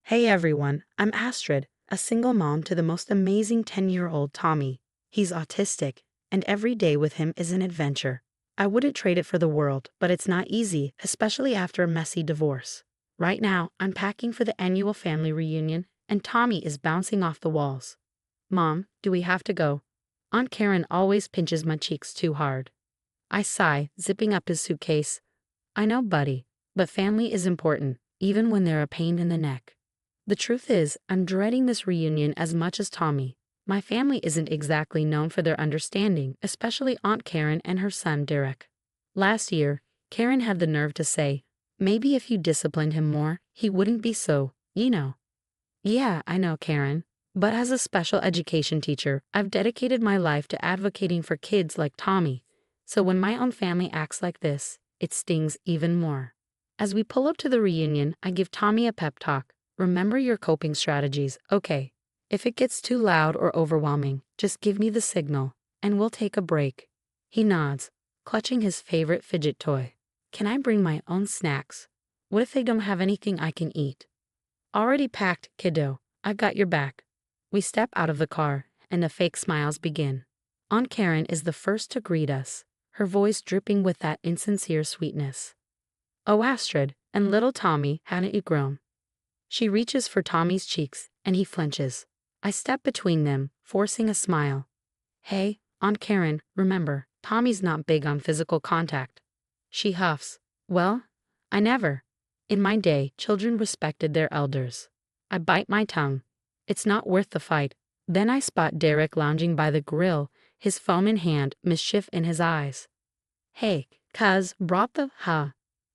Hey everyone, I'm Astrid, a single mom to the most amazing 10-year-old Tommy. He's autistic, and every day with him is an adventure. I wouldn't trade it for the world, but it's not easy, especially after a messy divorce. Right now, I'm packing for the annual family reunion, and Tommy is bouncing off the walls. Mom, do we have to go? Aunt Karen always pinches my cheeks too hard. I sigh, zipping up his suitcase. I know, buddy, but family is important, even when they're a pain in the neck. The truth is, I'm dreading this reunion as much as Tommy. My family isn't exactly known for their understanding, especially Aunt Karen and her son Derek. Last year, Karen had the nerve to say, maybe if you disciplined him more, he wouldn't be so, you know. Yeah, I know, Karen. But as a special education teacher, I've dedicated my life to advocating for kids like Tommy. So when my own family acts like this, it stings even more. As we pull up to the reunion, I give Tommy a pep talk. Remember your coping strategies, okay? If it gets too loud or overwhelming, just give me the signal, and we'll take a break. He nods, clutching his favorite fidget toy. Can I bring my own snacks? What if they don't have anything I can eat? Already packed, kiddo. I've got your back. We step out of the car, and the fake smiles begin. Aunt Karen is the first to greet us, her voice dripping with that insincere sweetness. Oh, Astrid, and little Tommy, hadn't you grown? She reaches for Tommy's cheeks, and he flinches. I step between them, forcing a smile. Hey, Aunt Karen, remember, Tommy's not big on physical contact. She huffs. Well, I never. In my day, children respected their elders. I bite my tongue. It's not worth the fight. Then I spot Derek lounging by the grill, his phone in hand, mischief in his eyes. Hey, cuz, brought the,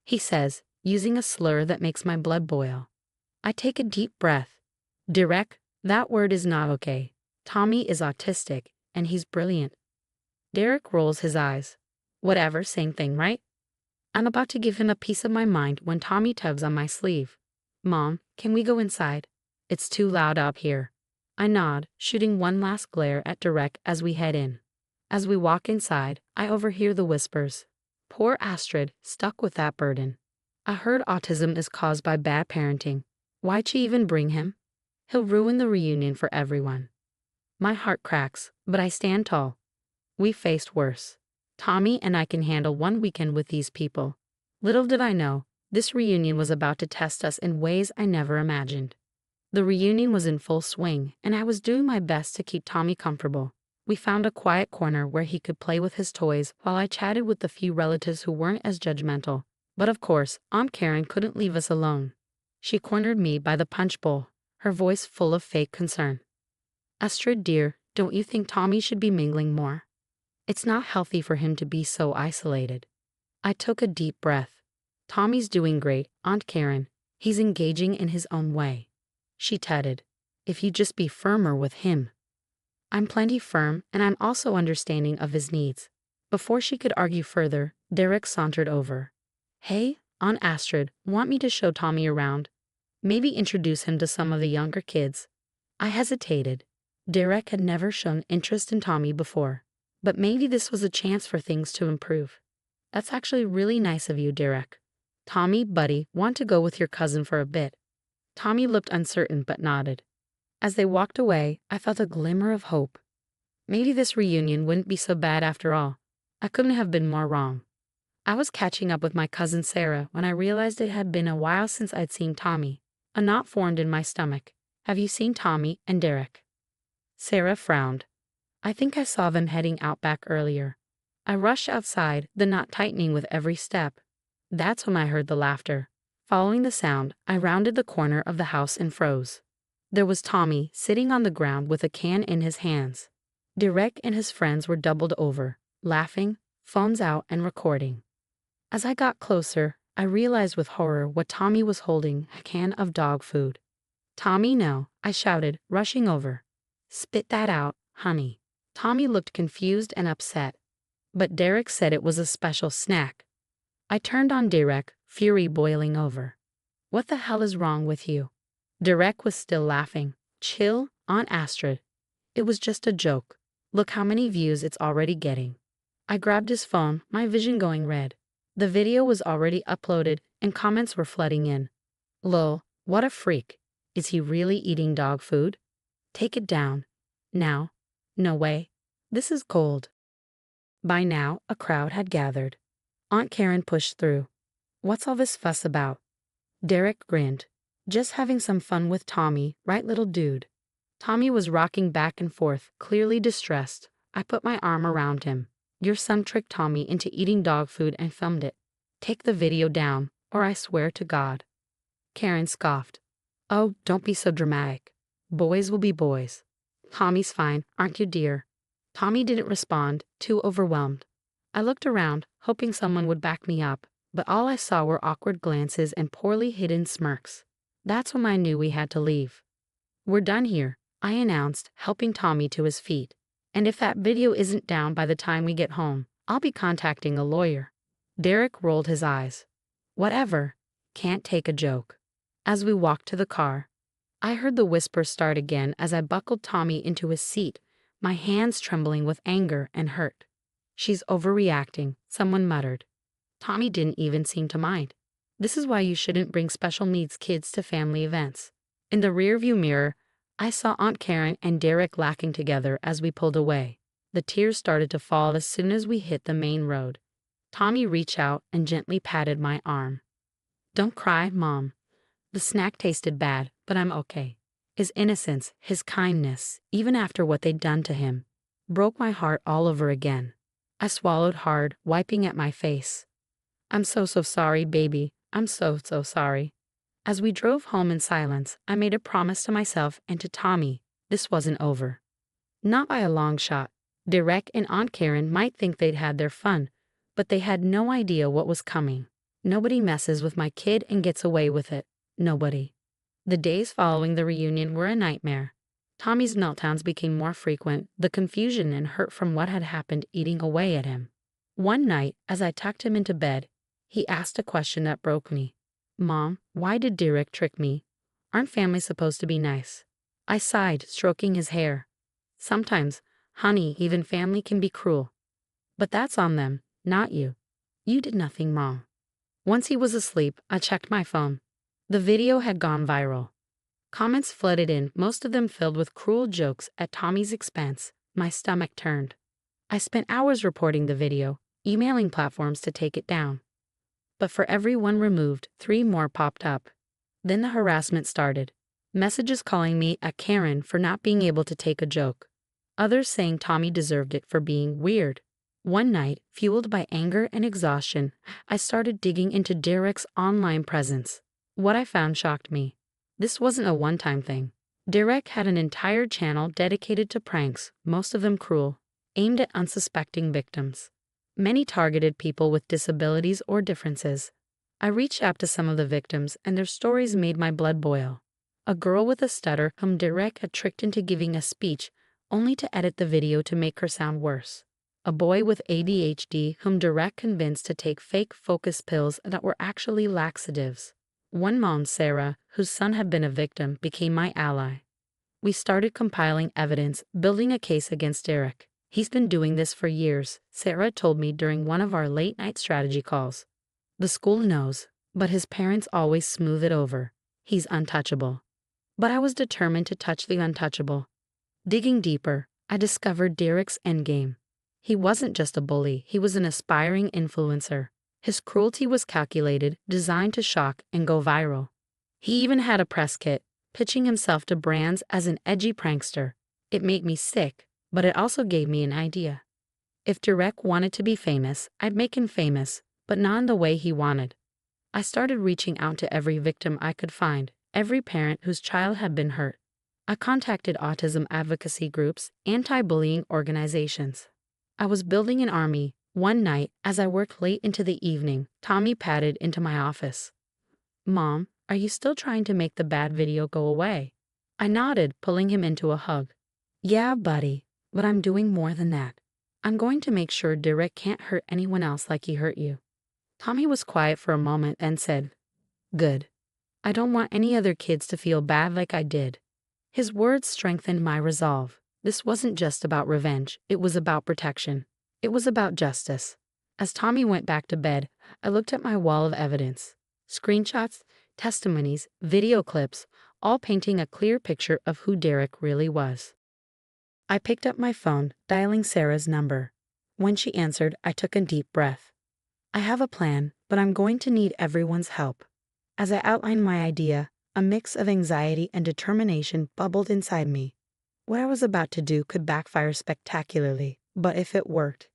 he says, using a slur that makes my blood boil. I take a deep breath. Derek, that word is not okay. Tommy is autistic, and he's brilliant. Derek rolls his eyes. Whatever, same thing, right? I'm about to give him a piece of my mind when Tommy tugs on my sleeve. Mom, can we go inside? It's too loud up here. I nod, shooting one last glare at Derek as we head in. As we walk inside, I overhear the whispers. Poor Astrid, stuck with that burden. I heard autism is caused by bad parenting. Why'd she even bring him? He'll ruin the reunion for everyone. My heart cracks, but I stand tall. We faced worse. Tommy and I can handle one weekend with these people. Little did I know, this reunion was about to test us in ways I never imagined. The reunion was in full swing, and I was doing my best to keep Tommy comfortable. We found a quiet corner where he could play with his toys while I chatted with the few relatives who weren't as judgmental. But of course, Aunt Karen couldn't leave us alone. She cornered me by the punch bowl, her voice full of fake concern. Astrid dear, don't you think Tommy should be mingling more? It's not healthy for him to be so isolated. I took a deep breath. Tommy's doing great, Aunt Karen. He's engaging in his own way. She tutted. If you'd just be firmer with him. I'm plenty firm, and I'm also understanding of his needs. Before she could argue further, Derek sauntered over. Hey, Aunt Astrid, want me to show Tommy around? Maybe introduce him to some of the younger kids. I hesitated. Derek had never shown interest in Tommy before, but maybe this was a chance for things to improve. That's actually really nice of you, Derek. Tommy, buddy, want to go with your cousin for a bit? Tommy looked uncertain but nodded. As they walked away, I felt a glimmer of hope. Maybe this reunion wouldn't be so bad after all. I couldn't have been more wrong. I was catching up with my cousin Sarah when I realized it had been a while since I'd seen Tommy. A knot formed in my stomach. Have you seen Tommy and Derek? Sarah frowned. I think I saw them heading out back earlier. I rushed outside, the knot tightening with every step. That's when I heard the laughter. Following the sound, I rounded the corner of the house and froze. There was Tommy sitting on the ground with a can in his hands. Derek and his friends were doubled over, laughing, phones out and recording. As I got closer, I realized with horror what Tommy was holding, a can of dog food. Tommy, no, I shouted, rushing over. Spit that out, honey. Tommy looked confused and upset. But Derek said it was a special snack. I turned on Derek, fury boiling over. What the hell is wrong with you? Derek was still laughing. Chill, Aunt Astrid. It was just a joke. Look how many views it's already getting. I grabbed his phone, my vision going red. The video was already uploaded, and comments were flooding in. Lol, what a freak. Is he really eating dog food? Take it down. Now. No way. This is gold. By now, a crowd had gathered. Aunt Karen pushed through. What's all this fuss about? Derek grinned. Just having some fun with Tommy, right, little dude? Tommy was rocking back and forth, clearly distressed. I put my arm around him. Your son tricked Tommy into eating dog food and filmed it. Take the video down, or I swear to God. Karen scoffed. Oh, don't be so dramatic. Boys will be boys. Tommy's fine, aren't you, dear? Tommy didn't respond, too overwhelmed. I looked around, hoping someone would back me up, but all I saw were awkward glances and poorly hidden smirks. That's when I knew we had to leave. We're done here, I announced, helping Tommy to his feet. And if that video isn't down by the time we get home, I'll be contacting a lawyer. Derek rolled his eyes. Whatever. Can't take a joke. As we walked to the car, I heard the whisper start again as I buckled Tommy into his seat, my hands trembling with anger and hurt. She's overreacting, someone muttered. Tommy didn't even seem to mind. This is why you shouldn't bring special needs kids to family events. In the rearview mirror, I saw Aunt Karen and Derek laughing together as we pulled away. The tears started to fall as soon as we hit the main road. Tommy reached out and gently patted my arm. Don't cry, Mom. The snack tasted bad, but I'm okay. His innocence, his kindness, even after what they'd done to him, broke my heart all over again. I swallowed hard, wiping at my face. I'm so sorry, baby. I'm so sorry. As we drove home in silence, I made a promise to myself and to Tommy, this wasn't over. Not by a long shot. Derek and Aunt Karen might think they'd had their fun, but they had no idea what was coming. Nobody messes with my kid and gets away with it. Nobody. The days following the reunion were a nightmare. Tommy's meltdowns became more frequent, the confusion and hurt from what had happened eating away at him. One night, as I tucked him into bed, he asked a question that broke me. Mom, why did Derek trick me? Aren't families supposed to be nice? I sighed, stroking his hair. Sometimes, honey, even family can be cruel. But that's on them, not you. You did nothing wrong. Once he was asleep, I checked my phone. The video had gone viral. Comments flooded in, most of them filled with cruel jokes at Tommy's expense. My stomach turned. I spent hours reporting the video, emailing platforms to take it down. But for every one removed, 3 more popped up. Then the harassment started. Messages calling me a Karen for not being able to take a joke. Others saying Tommy deserved it for being weird. One night, fueled by anger and exhaustion, I started digging into Derek's online presence. What I found shocked me. This wasn't a one-time thing. Derek had an entire channel dedicated to pranks, most of them cruel, aimed at unsuspecting victims. Many targeted people with disabilities or differences. I reached out to some of the victims, and their stories made my blood boil. A girl with a stutter whom Derek had tricked into giving a speech, only to edit the video to make her sound worse. A boy with ADHD whom Derek convinced to take fake focus pills that were actually laxatives. One mom, Sarah, whose son had been a victim, became my ally. We started compiling evidence, building a case against Derek. He's been doing this for years, Sarah told me during one of our late-night strategy calls. The school knows, but his parents always smooth it over. He's untouchable. But I was determined to touch the untouchable. Digging deeper, I discovered Derek's endgame. He wasn't just a bully, he was an aspiring influencer. His cruelty was calculated, designed to shock and go viral. He even had a press kit, pitching himself to brands as an edgy prankster. It made me sick, but it also gave me an idea. If Derek wanted to be famous, I'd make him famous, but not in the way he wanted. I started reaching out to every victim I could find, every parent whose child had been hurt. I contacted autism advocacy groups, anti-bullying organizations. I was building an army. One night, as I worked late into the evening, Tommy padded into my office. Mom, are you still trying to make the bad video go away? I nodded, pulling him into a hug. Yeah, buddy, but I'm doing more than that. I'm going to make sure Derek can't hurt anyone else like he hurt you. Tommy was quiet for a moment and said, Good. I don't want any other kids to feel bad like I did. His words strengthened my resolve. This wasn't just about revenge, it was about protection. It was about justice. As Tommy went back to bed, I looked at my wall of evidence. Screenshots, testimonies, video clips, all painting a clear picture of who Derek really was. I picked up my phone, dialing Sarah's number. When she answered, I took a deep breath. I have a plan, but I'm going to need everyone's help. As I outlined my idea, a mix of anxiety and determination bubbled inside me. What I was about to do could backfire spectacularly, but if it worked,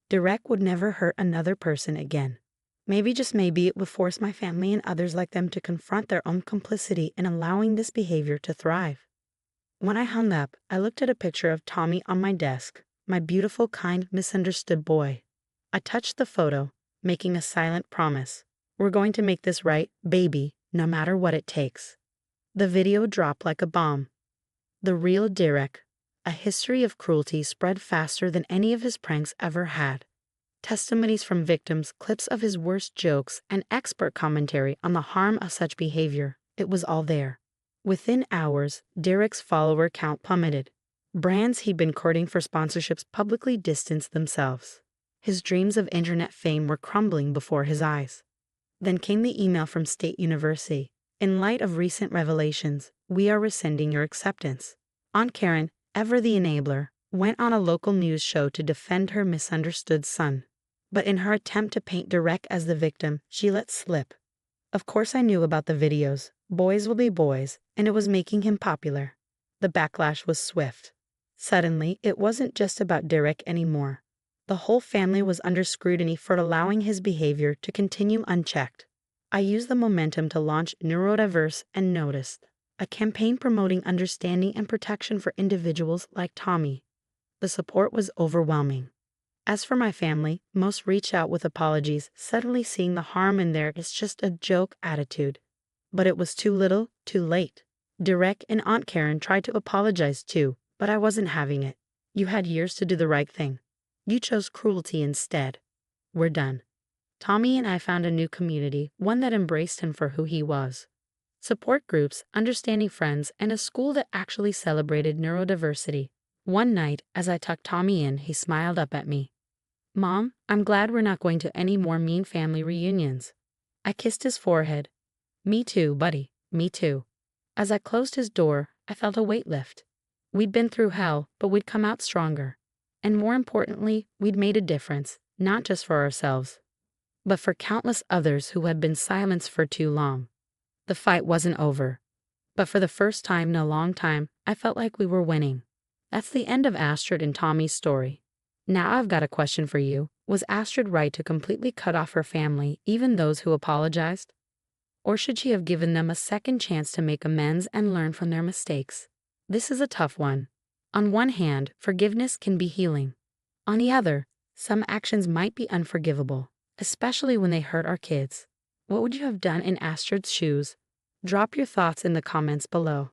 Derek would never hurt another person again. Maybe, just maybe, it would force my family and others like them to confront their own complicity in allowing this behavior to thrive. When I hung up, I looked at a picture of Tommy on my desk, my beautiful, kind, misunderstood boy. I touched the photo, making a silent promise. We're going to make this right, baby, no matter what it takes. The video dropped like a bomb. The real Derek. A history of cruelty spread faster than any of his pranks ever had. Testimonies from victims, clips of his worst jokes, and expert commentary on the harm of such behavior. It was all there. Within hours, Derek's follower count plummeted. Brands he'd been courting for sponsorships publicly distanced themselves. His dreams of internet fame were crumbling before his eyes. Then came the email from State University. In light of recent revelations, we are rescinding your acceptance. Aunt Karen, ever the enabler, went on a local news show to defend her misunderstood son. But in her attempt to paint Derek as the victim, she let slip. Of course I knew about the videos. Boys will be boys, and it was making him popular. The backlash was swift. Suddenly, it wasn't just about Derek anymore. The whole family was under scrutiny for allowing his behavior to continue unchecked. I used the momentum to launch Neurodiverse and Noticed, a campaign promoting understanding and protection for individuals like Tommy. The support was overwhelming. As for my family, most reached out with apologies, suddenly seeing the harm in their "it's just a joke" attitude. But it was too little, too late. Derek and Aunt Karen tried to apologize too, but I wasn't having it. You had years to do the right thing. You chose cruelty instead. We're done. Tommy and I found a new community, one that embraced him for who he was. Support groups, understanding friends, and a school that actually celebrated neurodiversity. One night, as I tucked Tommy in, he smiled up at me. "Mom, I'm glad we're not going to any more mean family reunions." I kissed his forehead. "Me too, buddy, me too." As I closed his door, I felt a weight lift. We'd been through hell, but we'd come out stronger. And more importantly, we'd made a difference, not just for ourselves, but for countless others who had been silenced for too long. The fight wasn't over. But for the first time in a long time, I felt like we were winning. That's the end of Astrid and Tommy's story. Now I've got a question for you. Was Astrid right to completely cut off her family, even those who apologized? Or should she have given them a second chance to make amends and learn from their mistakes? This is a tough one. On one hand, forgiveness can be healing. On the other, some actions might be unforgivable, especially when they hurt our kids. What would you have done in Astrid's shoes? Drop your thoughts in the comments below.